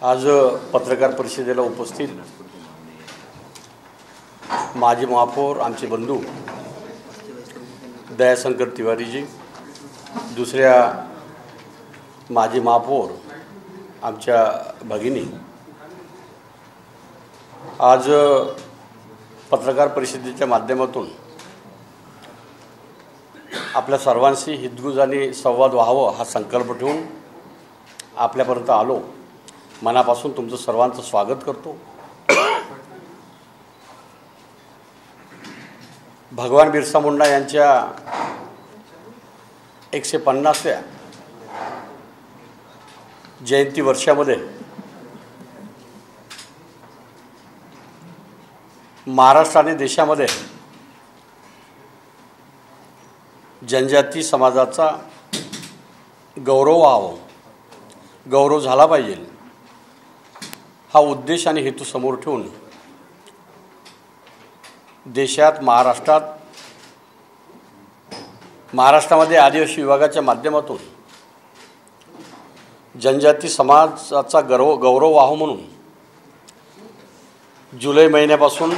आज पत्रकार परिषदेला उपस्थित माजी महापौर आमचे बंधू दयाशंकर तिवारीजी, दुसऱ्या माजी महापौर आमच्या भगिनी आज पत्रकार परिषदेच्या माध्यमातून आपल्या सर्वांशी हितगुज आणि संवाद व्हावं हा संकल्प ठेवून आपल्यापर्यंत आलो। मनापासून तुमचं सर्वांचं स्वागत करतो। भगवान बिरसा मुंडा यांच्या 150व्या जयंती वर्षामध्ये महाराष्ट्र आणि देशामध्ये जनजाती समाजाचा गौरव व्हावा, गौरव झाला पाहिजे हा उद्देश आणि हेतू समोर ठेवून देशात महाराष्ट्रामध्ये आदिवासी विभागाच्या माध्यमातून जनजाती समाजाचा गौरव व्हावा म्हणून जुलै महिन्यापासून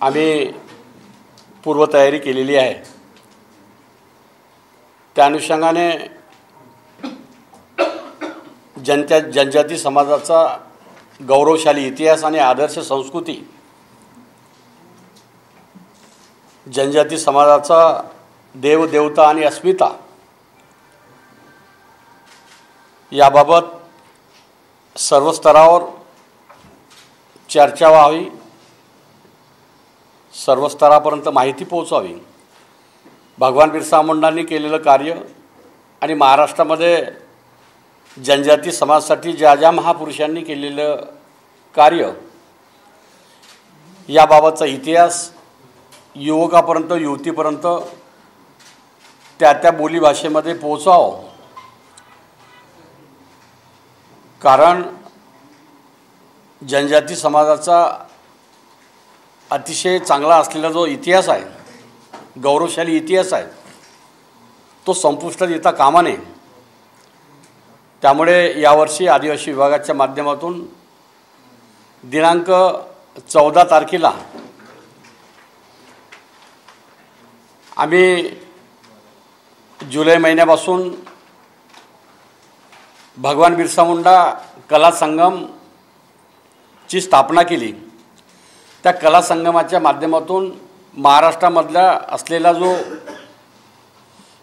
आम्ही पूर्वतयारी केलेली आहे। त्या अनुषंगाने जनजाती समाजाचा गौरवशाली इतिहास आणि आदर्श संस्कृती, जनजाती समाजाचा देवदेवता आणि अस्मिता याबाबत सर्व स्तरावर चर्चा व्हावी, सर्व स्तरापर्यंत माहिती पोहोचावी। भगवान बिरसा मुंडांनी केलेलं कार्य आणि महाराष्ट्रामध्ये जनजाती समाजासाठी ज्या महापुरुषांनी केलेलं कार्य याबाबतचा इतिहास युवकापर्यंत युवतीपर्यंत त्या बोलीभाषेमध्ये पोहोचावं। कारण जनजाती समाजाचा अतिशय चांगला असलेला जो इतिहास आहे, गौरवशाली इतिहास आहे, तो संपुष्टात येता कामा नये। त्यामुळे यावर्षी आदिवासी विभागाच्या माध्यमातून दिनांक 14 तारखेला आम्ही जुलै महिन्यापासून भगवान बिरसा मुंडा कला संगमची स्थापना केली। त्या कला संगमाच्या माध्यमातून महाराष्ट्रामधला असलेला जो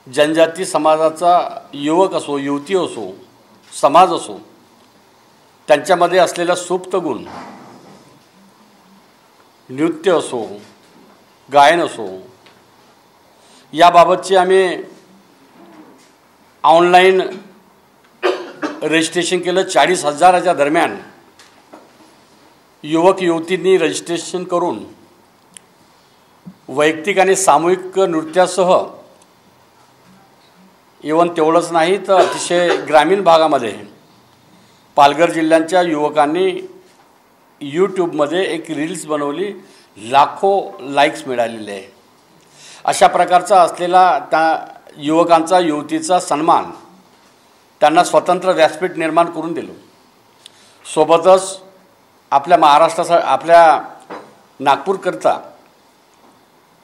जनजाती समाजाचा युवक असो, युवती असो, समाज असो, त्यांच्यामध्ये असलेला सुप्त गुण, नृत्य असो, गायन असो, याबाबतची आम्ही ऑनलाईन रजिस्ट्रेशन केलं। 40,000च्या दरम्यान युवक युवतींनी रजिस्ट्रेशन करून वैयक्तिक आणि सामूहिक नृत्यासह इवन तेवढंच नाही तर अतिशय ग्रामीण भागामध्ये पालघर जिल्ह्याच्या युवकांनी यूट्यूबमध्ये एक रील्स बनवली, लाखो लाईक्स मिळालेले आहे। अशा प्रकारचा असलेला त्या युवकांचा, युवतीचा सन्मान, त्यांना स्वतंत्र व्यासपीठ निर्माण करून दिलं। सोबतच आपल्या महाराष्ट्रासाठी, आपल्या नागपूरकरता,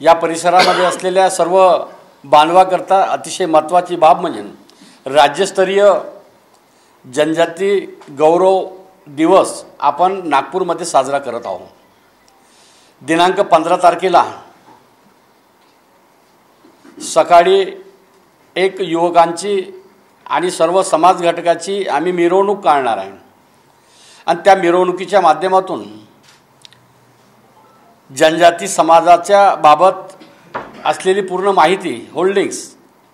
या परिसरामध्ये असलेल्या सर्व बांधवाकरता अतिशय महत्त्वाची बाब म्हणजे राज्यस्तरीय जनजाती गौरव दिवस आपण नागपूरमध्ये साजरा करत आहोत। दिनांक 15 तारखेला सकाळी एक युवकांची आणि सर्व समाज घटकाची आम्ही मिरवणूक काढणार आहे आणि त्या मिरवणुकीच्या माध्यमातून जनजाती समाजाच्या बाबत असलेली पूर्ण माहिती, होल्डिंग्स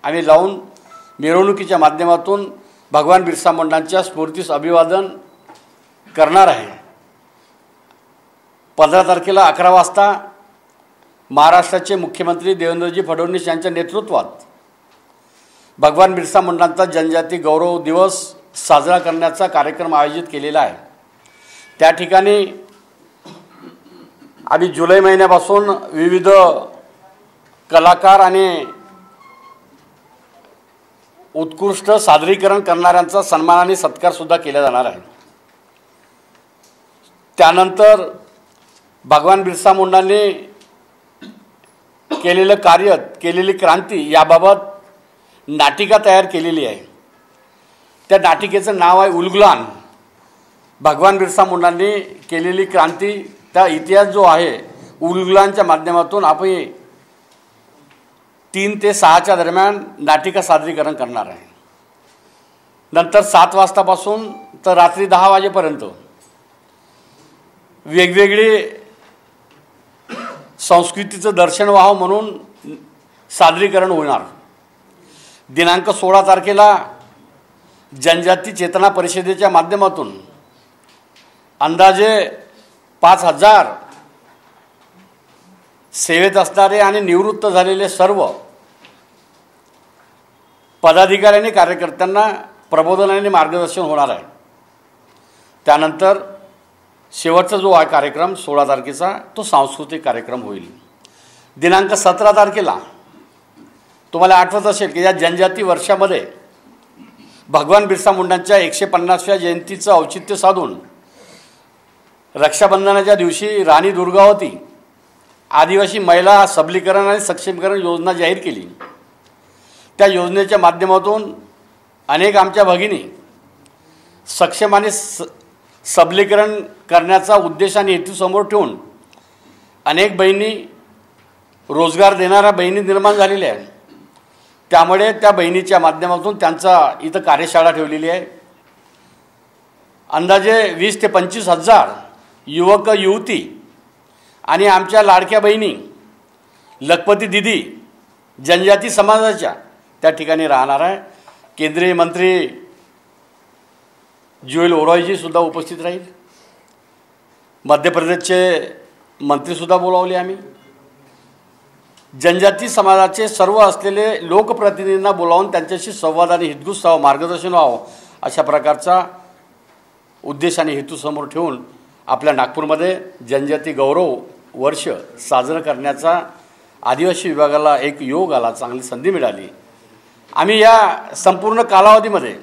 आम्ही लावून मिरवणुकीच्या माध्यमातून भगवान बिरसा मुंडांच्या स्फूर्तीस अभिवादन करणार आहे। 15 तारखेला 11 वाजता महाराष्ट्राचे मुख्यमंत्री देवेंद्रजी फडणवीस यांच्या नेतृत्वात भगवान बिरसा मुंडांचा जनजाती गौरव दिवस साजरा करण्याचा कार्यक्रम आयोजित केलेला आहे। त्या ठिकाणी आम्ही जुलै महिन्यापासून विविध कलाकार आणि उत्कृष्ट सादरीकरण करणाऱ्यांचा सन्मान आणि सत्कार सुद्धा केला जाणार आहे। त्यानंतर भगवान बिरसा मुंडांनी केलेलं कार्य, केलेली क्रांती याबाबत नाटिका तयार केलेली आहे। त्या नाटिकेचं नाव आहे उलगुलान। भगवान बिरसा मुंडांनी केलेली क्रांती, त्या इतिहास जो आहे उलगुलानच्या माध्यमातून आपण 3 ते 6च्या दरम्यान नाटिका सादरीकरण करणार आहे। नंतर 7 वाजतापासून तर रात्री 10 वाजेपर्यंत वेगवेगळे संस्कृतीचं दर्शन व्हावं म्हणून सादरीकरण होणार। दिनांक 16 तारखेला जनजाती चेतना परिषदेच्या माध्यमातून अंदाजे 5000 सेवेत असणारे आणि निवृत्त झालेले सर्व पदाधिकारी आणि कार्यकर्त्यांना प्रबोधन आणि मार्गदर्शन होणार आहे। त्यानंतर शेवटचा जो आहे कार्यक्रम 16 तारखेचा तो सांस्कृतिक कार्यक्रम होईल। दिनांक 17 तारखेला तुम्हाला आठवत असेल की या जनजाती वर्षामध्ये भगवान बिरसा मुंडांच्या 150व्या जयंतीचं औचित्य साधून रक्षाबंधनाच्या दिवशी राणी दुर्गावती आदिवासी महिला सबलीकरण आणि सक्षमीकरण योजना जाहीर केली। त्या योजनेच्या माध्यमातून अनेक आमच्या भगिनी सक्षम आणि सबलीकरण करण्याचा उद्देश आणि हेतू समोर ठेवून अनेक बहिणी रोजगार देणाऱ्या बहिणी निर्माण झालेल्या आहेत। त्यामुळे त्या बहिणीच्या माध्यमातून त्यांचा इथं कार्यशाळा ठेवलेली आहे। अंदाजे 20 ते 25 हजार युवक युवती आणि आमच्या लाडक्या बहिणी लखपती दिदी जनजाती समाजाच्या त्या ठिकाणी राहणार आहे। केंद्रीय मंत्री जुएल ओरॉयजी सुद्धा उपस्थित राहील। मध्य प्रदेशचे मंत्रीसुद्धा बोलावले आम्ही। जनजाती समाजाचे सर्व असलेले लोकप्रतिनिधींना बोलावून त्यांच्याशी संवाद आणि हितगुज मार्गदर्शन व्हावं अशा प्रकारचा उद्देश आणि हेतू समोर ठेवून आपल्या नागपूरमध्ये जनजाती गौरव वर्ष साजरं करण्याचा आदिवासी विभागाला एक योग आला, चांगली संधी मिळाली। आम्ही या संपूर्ण कालावधीमध्ये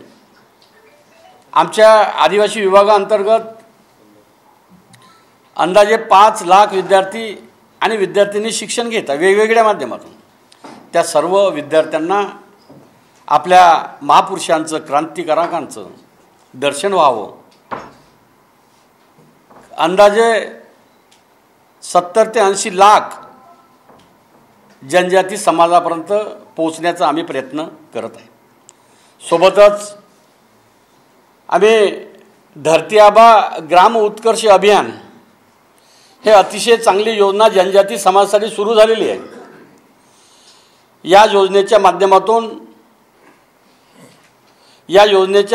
आमच्या आदिवासी विभागाअंतर्गत अंदाजे 5 लाख विद्यार्थी आणि विद्यार्थिनी शिक्षण घेतात वेगवेगळ्या माध्यमातून। त्या सर्व विद्यार्थ्यांना आपल्या महापुरुषांचं क्रांतिकारकांचं दर्शन व्हावं। अंदाजे 70 ते 80 लाख जनजाती समाजापर्यंत पोहोचण्याचा आम्ही प्रयत्न करत आहे। सोबतच आम्ही धरती आबा ग्राम उत्कर्ष अभियान हे अतिशय चांगली योजना जनजाती समाजासाठी सुरू झालेली आहे। या योजनेच्या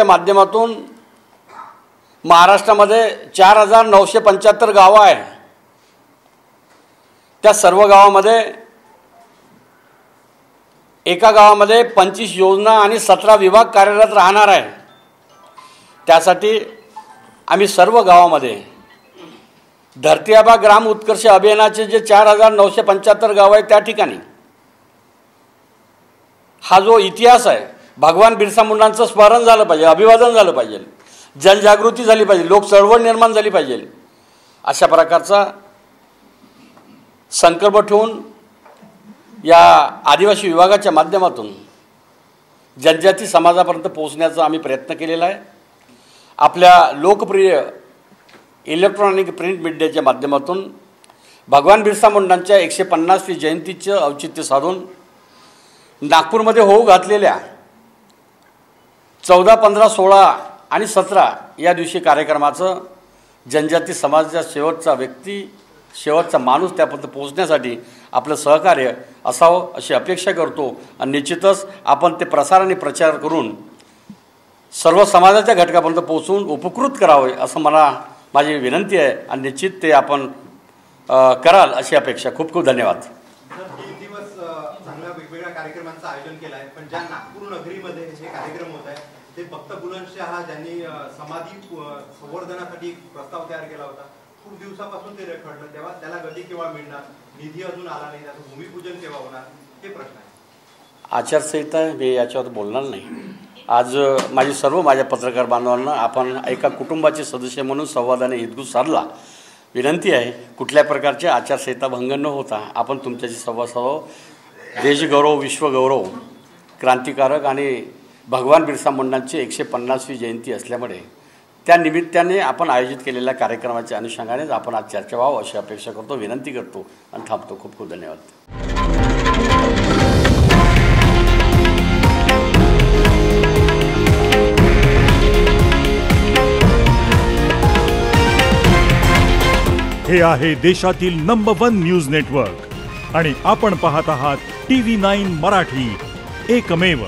माध्यमातून महाराष्ट्रामध्ये 4975 गावं आहे। त्या सर्व गावामध्ये एका गावामध्ये 25 योजना आणि 17 विभाग कार्यरत राहणार आहे। त्यासाठी आम्ही सर्व गावामध्ये धरती आबा ग्राम उत्कर्ष अभियानाचे जे 4975 गाव आहे त्या ठिकाणी हा जो इतिहास आहे भगवान बिरसा मुंडांचं स्मरण झालं पाहिजे, अभिवादन झालं पाहिजे, जनजागृती झाली पाहिजे, लोक चळवळ निर्माण झाली पाहिजे अशा प्रकारचा संकल्प ठेवून या आदिवासी विभागाच्या माध्यमातून जनजाती समाजापर्यंत पोहोचण्याचा आम्ही प्रयत्न केलेला आहे। आपल्या लोकप्रिय इलेक्ट्रॉनिक प्रिंट मीडियाच्या माध्यमातून भगवान बिरसा मुंडांच्या 150वी जयंतीचं औचित्य साधून नागपूरमध्ये होऊ घातलेल्या 14, 15, 16 आणि 17 या दिवशी कार्यक्रमाचं जनजाती समाजाचा शेवटचा माणूस त्यापर्यंत पोहोचण्यासाठी आपलं सहकार्य असावं अशी अपेक्षा करतो। आणि निश्चितच आपण ते प्रसार आणि प्रचार करून सर्व समाजाच्या घटकापर्यंत पोहोचून उपकृत करावे असं माझी विनंती आहे आणि निश्चित ते आपण कराल अशी अपेक्षा। खूप खूप धन्यवाद। सर, 3 दिवस चांगल्या वेगवेगळ्या कार्यक्रमांचं आयोजन केलं आहे, पण ज्या नागपूर नगरीमध्ये हे कार्यक्रम होत आहे ते फक्त बुलंदशहा ज्यांनी समाधी संवर्धनासाठी प्रस्ताव तयार केला होता, खूप दिवसापासून ते रखडलं, तेव्हा त्याला गती केव्हा मिळणार, निधी अजून आला नाही, त्याचं भूमिपूजन केव्हा होणार, हे प्रश्न आहे। आचारसंहिता मी याच्यावर बोलणार नाही। आज माझ्या पत्रकार बांधवांना आपण एका कुटुंबाचे सदस्य म्हणून संवादाने हितगुज साधला. विनंती आहे कुठल्या प्रकारचे आचारसंहिता भंग न होता आपण तुमच्याशी संवाद साधावा. देशगौरव विश्वगौरव क्रांतिकारक आणि भगवान बिरसा मुंडांची 150वी जयंती असल्यामुळे त्या निमित्ताने आपण आयोजित केलेल्या कार्यक्रमाच्या अनुषंगाने आपण आज चर्चा व्हावं अशी अपेक्षा करतो, विनंती करतो आणि थांबतो. खूप खूप धन्यवाद. हे आहे देशातील नंबर 1 न्यूज नेटवर्क आणि आपण पाहत आहात TV9 मराठी, एकमेव.